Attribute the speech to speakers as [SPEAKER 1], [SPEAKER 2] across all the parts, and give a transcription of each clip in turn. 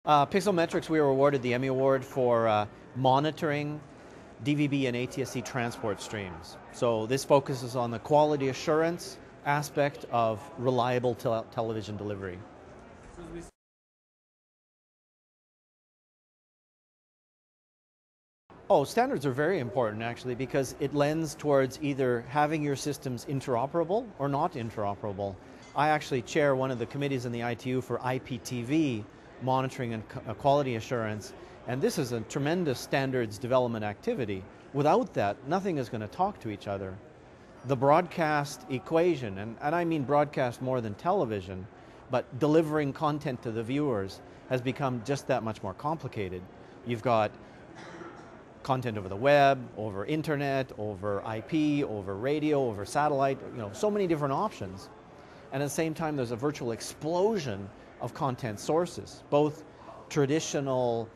[SPEAKER 1] Pixelmetrics, we were awarded the Emmy Award for monitoring DVB and ATSC transport streams. So this focuses on the quality assurance aspect of reliable television delivery. Oh, standards are very important actually because it lends towards either having your systems interoperable or not interoperable. I actually chair one of the committees in the ITU for IPTV monitoring and quality assurance, and this is a tremendous standards development activity. Without that, nothing is going to talk to each other. The broadcast equation, and I mean broadcast more than television, but delivering content to the viewers has become just that much more complicated. You've got content over the web, over internet, over IP, over radio, over satellite, so many different options. And at the same time, there's a virtual explosion of content sources, both traditional,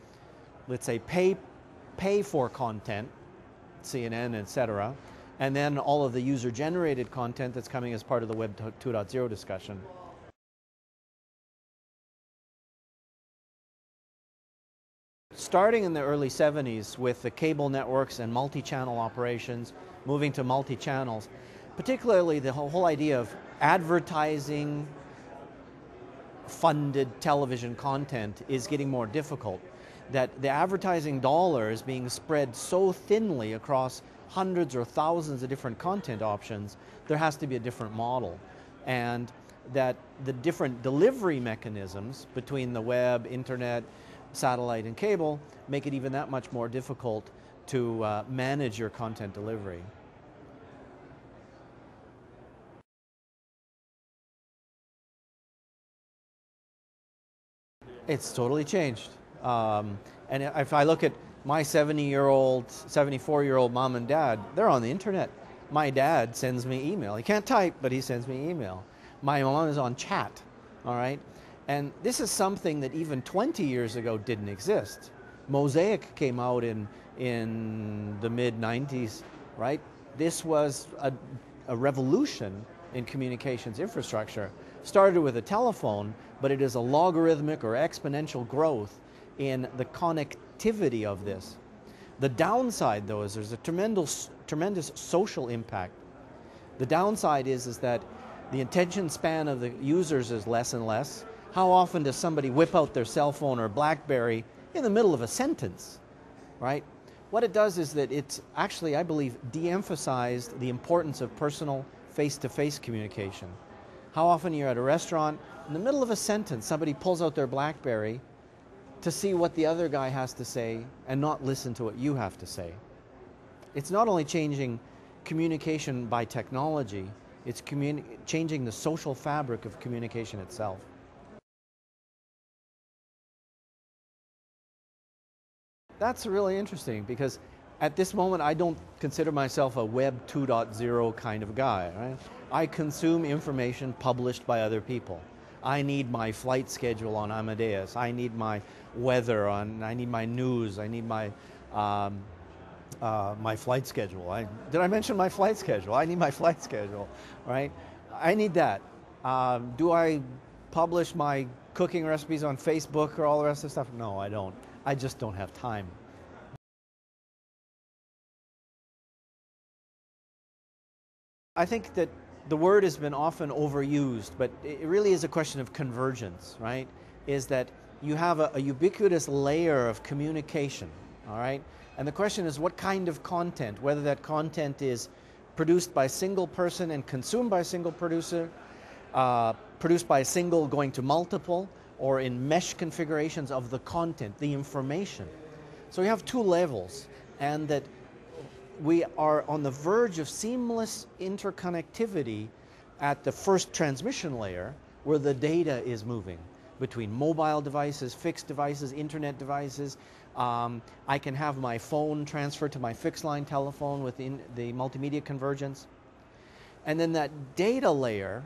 [SPEAKER 1] let's say, pay for content, CNN, etc., and then all of the user-generated content that's coming as part of the Web 2.0 discussion. Starting in the early 70s with the cable networks and multi-channel operations, moving to multi-channels, particularly the whole idea of advertising funded television content is getting more difficult. That the advertising dollars being spread so thinly across hundreds or thousands of different content options, there has to be a different model. And that the different delivery mechanisms between the web, internet, satellite, and cable make it even that much more difficult to manage your content delivery. It's totally changed. And if I look at my 70-year-old, 74-year-old mom and dad, they're on the internet. My dad sends me email. He can't type, but he sends me email. My mom is on chat, all right? And this is something that even 20 years ago didn't exist. Mosaic came out in the mid-90s, right? This was a revolution in communications infrastructure. Started with a telephone, but it is a logarithmic or exponential growth in the connectivity of this. The downside, though, is there's a tremendous social impact. The downside is that the attention span of the users is less and less. How often does somebody whip out their cell phone or BlackBerry in the middle of a sentence, right? What it does is that it's actually, I believe, de-emphasized the importance of personal face-to-face communication. How often you're at a restaurant, in the middle of a sentence, somebody pulls out their BlackBerry to see what the other guy has to say and not listen to what you have to say. It's not only changing communication by technology, it's changing the social fabric of communication itself. That's really interesting because at this moment I don't consider myself a Web 2.0 kind of guy, right? I consume information published by other people. I need my flight schedule on Amadeus. I need my weather on, I need my news, I need my my flight schedule. Did I mention my flight schedule? I need my flight schedule, right? I need that. Do I publish my cooking recipes on Facebook or all the rest of the stuff? No, I don't. I just don't have time. I think that the word has been often overused, but it really is a question of convergence, right? Is that you have a ubiquitous layer of communication, all right? And the question is what kind of content, whether that content is produced by a single person and consumed by a single producer, produced by a single going to multiple, or in mesh configurations of the content, the information. So we have two levels, and that we are on the verge of seamless interconnectivity at the first transmission layer where the data is moving between mobile devices, fixed devices, internet devices. I can have my phone transferred to my fixed line telephone within the multimedia convergence. And then that data layer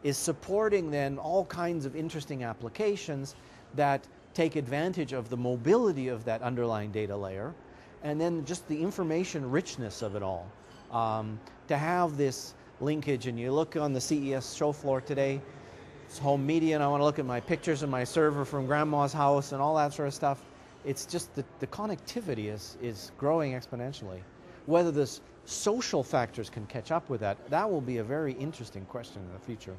[SPEAKER 1] is supporting then all kinds of interesting applications that take advantage of the mobility of that underlying data layer, and then just the information richness of it all. To have this linkage, and you look on the CES show floor today, home media and I want to look at my pictures in my server from grandma's house and all that sort of stuff. It's just the connectivity is growing exponentially. Whether the social factors can catch up with that, that will be a very interesting question in the future.